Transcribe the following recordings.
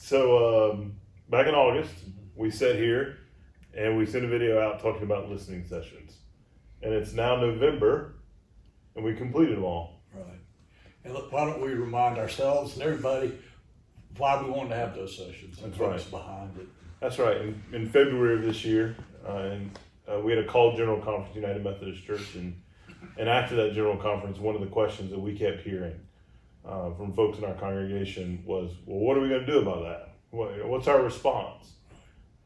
So back in August, we sat here and we sent a video out talking about listening sessions. And it's now November and we completed them all. Right. And look, why don't we remind ourselves and everybody why we wanted to have those sessions and what's behind it. That's right. In February of this year, we had a called General Conference, United Methodist Church, and after that General Conference, one of the questions that we kept hearing from folks in our congregation was, well, what are we going to do about that? What's our response?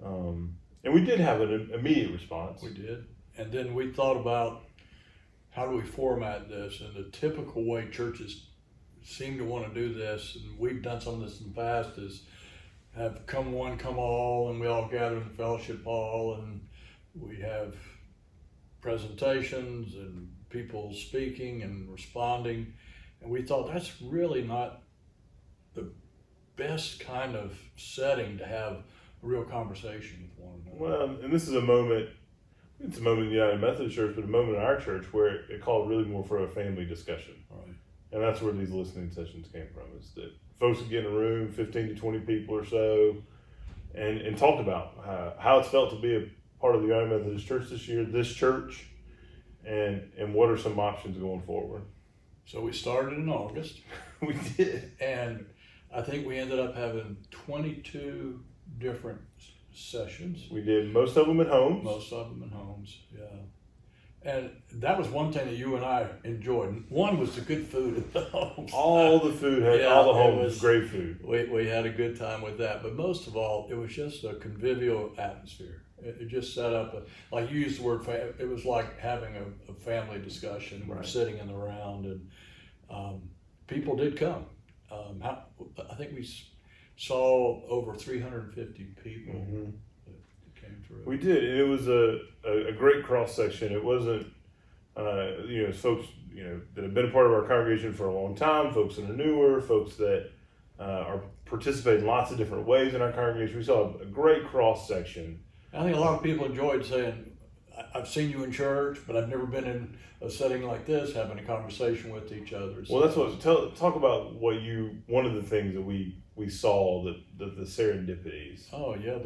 And we did have an immediate response. We did. And then we thought about how do we format this, and the typical way churches seem to want to do this, and we've done some of this in the past, is have come one, come all, and we all gather in the fellowship hall, and we have presentations and people speaking and responding. And we thought that's really not the best kind of setting to have a real conversation with one another. Well, and this is a moment, it's a moment in the United Methodist Church, but a moment in our church where it called really more for a family discussion. Right. And that's where these listening sessions came from, is that folks would get in a room, 15 to 20 people or so, and talk about how it's felt to be a part of the United Methodist Church this year, this church, and what are some options going forward. So we started in August. We did. And I think we ended up having 22 different sessions. We did most of them at homes. Most of them in homes, yeah. And that was one thing that you and I enjoyed. One was the good food at the homes. All the food, all the homes was great food. We had a good time with that. But most of all, it was just a convivial atmosphere. It just set up, like you used the word, it was like having a family discussion, right. Sitting in the round, and people did come. I think we saw over 350 people. Mm-hmm. Came through. We did, and it was a great cross section. It wasn't, folks, that have been a part of our congregation for a long time, folks that are newer, folks that are participating in lots of different ways in our congregation. We saw a great cross section. I think a lot of people enjoyed saying, I've seen you in church, but I've never been in a setting like this, having a conversation with each other. So, well, that's what, talk about one of the things that we saw, the serendipities. Oh yeah,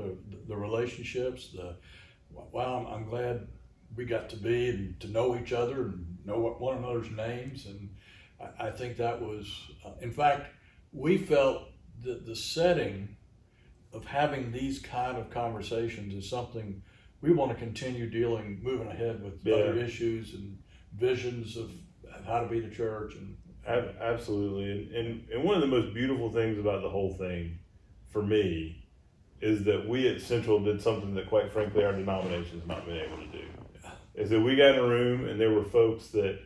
the relationships, wow, I'm glad we got to be and to know each other and know one another's names. And I think that was, in fact, we felt that the setting of having these kind of conversations is something we want to continue moving ahead with other issues and visions of how to be the church. And absolutely. And one of the most beautiful things about the whole thing for me is that we at Central did something that, quite frankly, our denomination has not been able to do. Is that we got in a room and there were folks that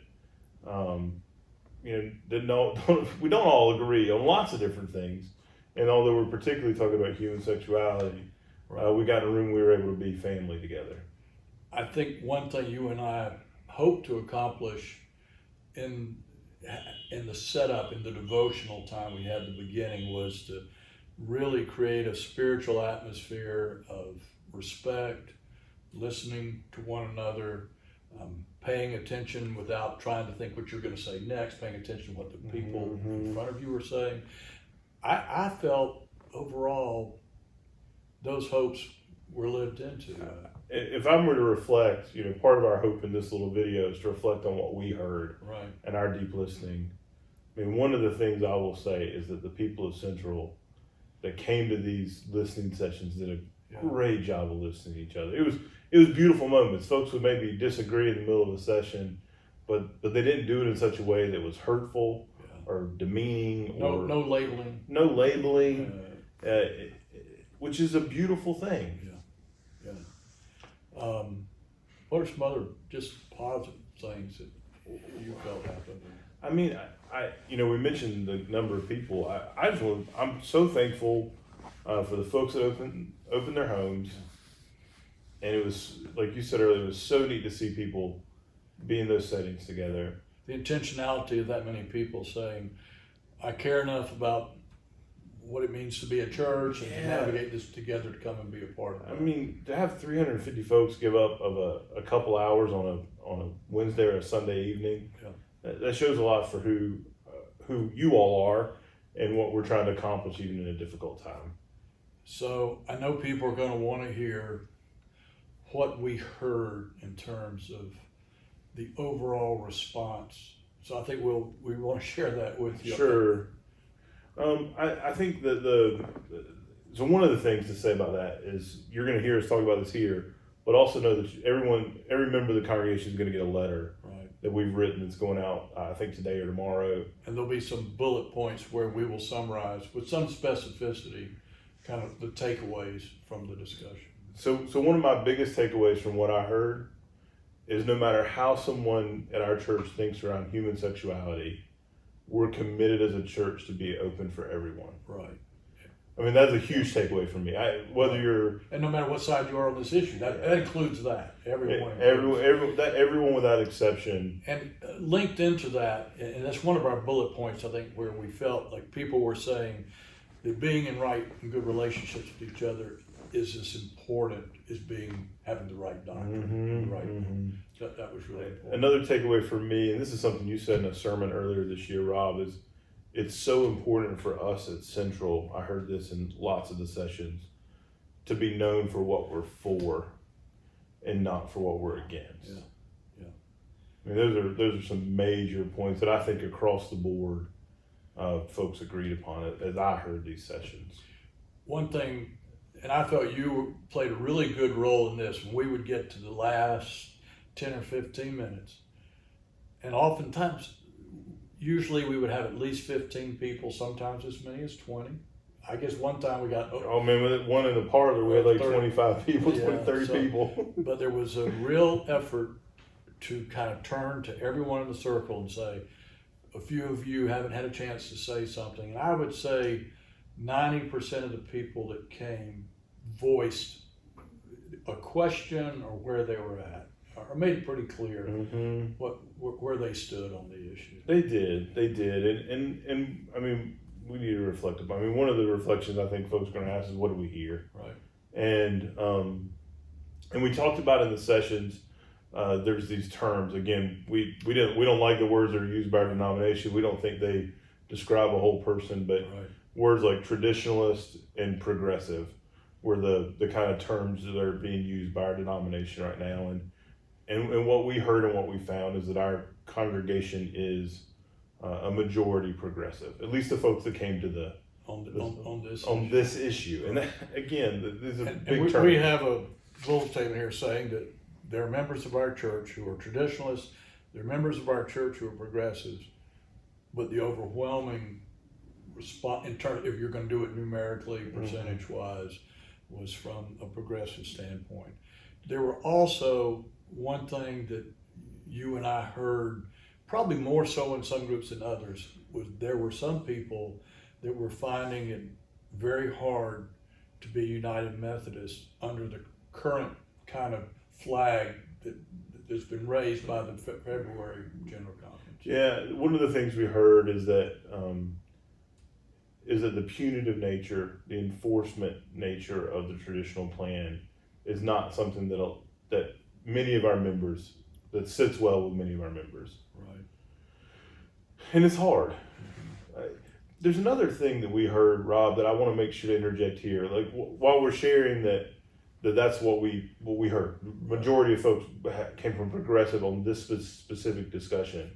we don't all agree on lots of different things. And although we're particularly talking about human sexuality, right. We got in a room, we were able to be family together. I think one thing you and I hope to accomplish in the setup, in the devotional time we had at the beginning, was to really create a spiritual atmosphere of respect, listening to one another, paying attention without trying to think what you're going to say next, paying attention to what the people in front of you were saying. I felt overall those hopes were lived into. If I were to reflect, part of our hope in this little video is to reflect on what we heard and our deep listening. I mean, one of the things I will say is that the people of Central that came to these listening sessions did a great job of listening to each other. It was beautiful moments. Folks would maybe disagree in the middle of a session, but they didn't do it in such a way that was hurtful or demeaning, or no labeling. No labeling, which is a beautiful thing. What are some other just positive things that you felt happened? I mean, we mentioned the number of people. I'm so thankful for the folks that opened their homes, and it was, like you said earlier, it was so neat to see people be in those settings together. The intentionality of that many people saying, I care enough about what it means to be a church and to navigate this together to come and be a part of it. I mean, to have 350 folks give up of a couple hours on a Wednesday or a Sunday evening, that shows a lot for who you all are and what we're trying to accomplish even in a difficult time. So I know people are going to want to hear what we heard in terms of the overall response. So I think we want to share that with you. Sure. I think that so one of the things to say about that is you're going to hear us talk about this here, but also know that every member of the congregation is going to get a letter that we've written that's going out, I think today or tomorrow. And there'll be some bullet points where we will summarize with some specificity kind of the takeaways from the discussion. So one of my biggest takeaways from what I heard is no matter how someone at our church thinks around human sexuality, we're committed as a church to be open for everyone. Right. I mean, that's a huge takeaway for me. And no matter what side you are on this issue, that includes that. Everyone without exception. And linked into that, and that's one of our bullet points, I think, where we felt like people were saying that being in right and good relationships with each other is as important as having the right doctrine. That was really important. Another takeaway for me, and this is something you said in a sermon earlier this year, Rob, is it's so important for us at Central, I heard this in lots of the sessions, to be known for what we're for and not for what we're against. Yeah. I mean, those are some major points that I think across the board folks agreed upon it as I heard these sessions. One thing, and I felt you played a really good role in this, when we would get to the last 10 or 15 minutes, and oftentimes, usually we would have at least 15 people, sometimes as many as 20. I guess one time we got... Oh man, with one in the parlor, we had like 25 people, 30 people. But there was a real effort to kind of turn to everyone in the circle and say, a few of you haven't had a chance to say something. And I would say 90% of the people that came voiced a question or where they were at, or made it pretty clear where they stood on the issue. They did, and I mean, we need to reflect upon. I mean, one of the reflections I think folks are going to ask is, what do we hear? Right. And we talked about in the sessions. There's these terms. Again, we don't like the words that are used by our denomination. We don't think they describe a whole person, but words like traditionalist and progressive were the kind of terms that are being used by our denomination right now. And what we heard and what we found is that our congregation is a majority progressive, at least the folks that came to on this issue. And that, again, this is a big term. We have a little statement here saying that there are members of our church who are traditionalists, there are members of our church who are progressives, but the overwhelming response, in terms, if you're going to do it numerically, percentage-wise, was from a progressive standpoint. There were also one thing that you and I heard, probably more so in some groups than others, was there were some people that were finding it very hard to be United Methodist under the current kind of flag that's been raised by the February General Conference. Yeah, one of the things we heard is that the punitive nature, the enforcement nature of the traditional plan is not something that many of our members, that sits well with many of our members. Right. And it's hard. There's another thing that we heard, Rob, that I want to make sure to interject here. Like while we're sharing that's what we heard. Majority of folks came from progressive on this specific discussion.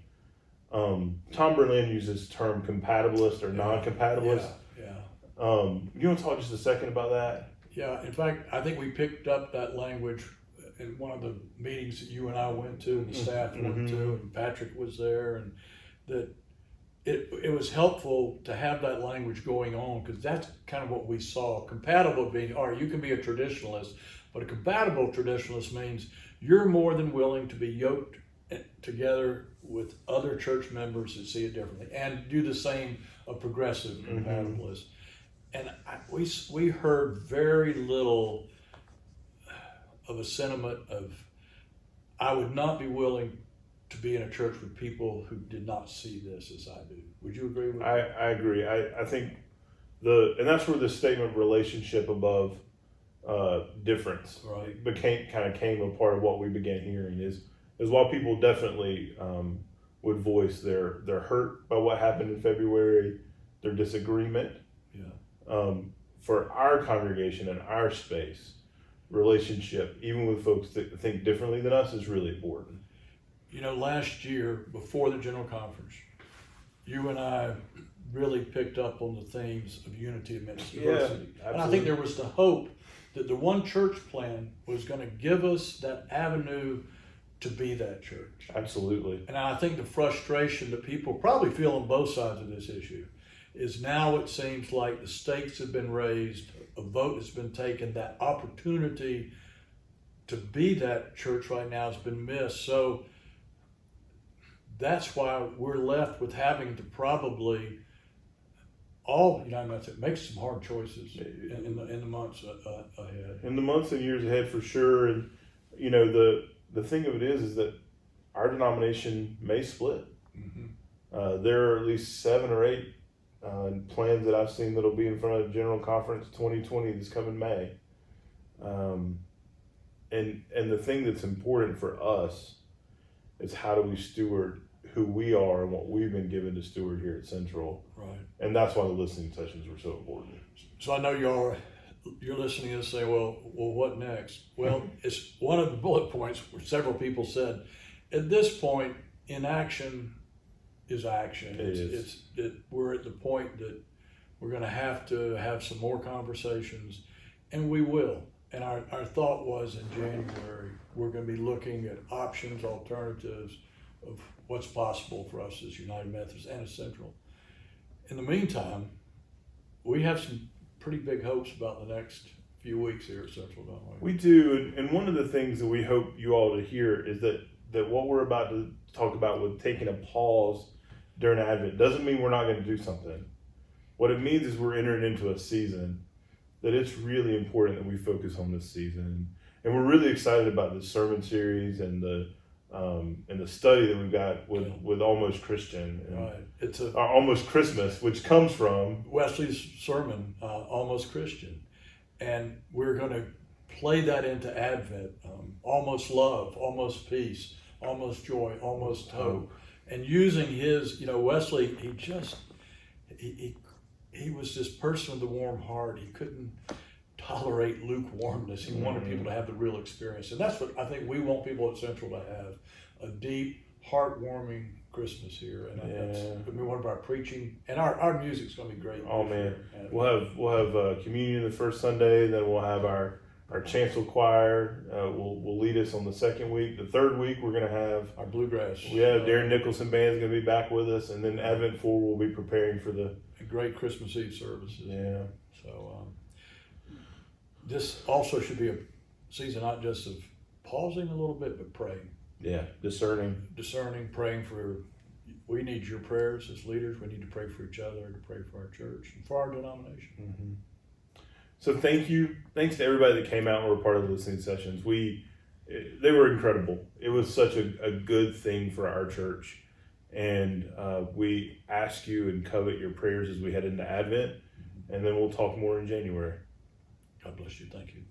Tom Berlin uses the term compatibilist or non-compatibilist. Yeah. You want to talk just a second about that? Yeah. In fact, I think we picked up that language in one of the meetings that you and I went to, and the staff went to, and Patrick was there, and that it was helpful to have that language going on, because that's kind of what we saw. Compatible being, all right, you can be a traditionalist, but a compatible traditionalist means you're more than willing to be yoked together with other church members that see it differently, and do the same a progressive compatibilist. And we heard very little of a sentiment of, I would not be willing to be in a church with people who did not see this as I do. Would you agree with that? I agree. I think and that's where the statement relationship above difference came a part of what we began hearing is while people definitely would voice their hurt by what happened in February, their disagreement. Yeah. for our congregation and our space, relationship, even with folks that think differently than us, is really important. You know, last year, before the General Conference, you and I really picked up on the themes of unity amidst diversity. Yeah, and I think there was the hope that the one church plan was going to give us that avenue to be that church. Absolutely. And I think the frustration that people probably feel on both sides of this issue is now it seems like the stakes have been raised, a vote has been taken, that opportunity to be that church right now has been missed. So that's why we're left with having to probably make some hard choices in the months ahead. In the months and years ahead, for sure. And you know, the thing of it is that our denomination may split. Mm-hmm. There are at least 7 or 8 plans that I've seen that'll be in front of General Conference 2020 this coming May. And the thing that's important for us is how do we steward who we are and what we've been given to steward here at Central. Right. And that's why the listening sessions were so important. So I know you're listening and say, well, what next? Well, it's one of the bullet points where several people said, at this point, inaction is action. We're at the point that we're going to have some more conversations, and we will. And our thought was in January, we're going to be looking at options, alternatives of what's possible for us as United Methodist and as Central. In the meantime, we have some pretty big hopes about the next few weeks here at Central, don't we? We do, and one of the things that we hope you all to hear is that what we're about to talk about with taking a pause during Advent doesn't mean we're not going to do something. What it means is we're entering into a season that it's really important that we focus on this season. And we're really excited about this sermon series and the study that we've got with Almost Christian. Right. It's Almost Christmas, which comes from Wesley's sermon, Almost Christian. And we're going to play that into Advent. Almost love, almost peace, almost joy, almost hope. And using his, Wesley, he was this person with a warm heart. He couldn't tolerate lukewarmness. He wanted people to have the real experience. And that's what I think we want people at Central to have, a deep, heartwarming Christmas here. And that's going to be one of our preaching. And our music's going to be great. Oh, man. We'll have communion the first Sunday. Then we'll have our chancel choir will lead us on the second week. The third week, we're going to have our bluegrass. We have Darren Nicholson Band's going to be back with us. And then Advent 4, we'll be preparing for the great Christmas Eve services. Yeah. So this also should be a season not just of pausing a little bit, but praying. Yeah, discerning, praying for. We need your prayers as leaders. We need to pray for each other, to pray for our church and for our denomination. Mm-hmm. So thank you. Thanks to everybody that came out and were part of the listening sessions. They were incredible. It was such a good thing for our church. And we ask you and covet your prayers as we head into Advent. And then we'll talk more in January. God bless you. Thank you.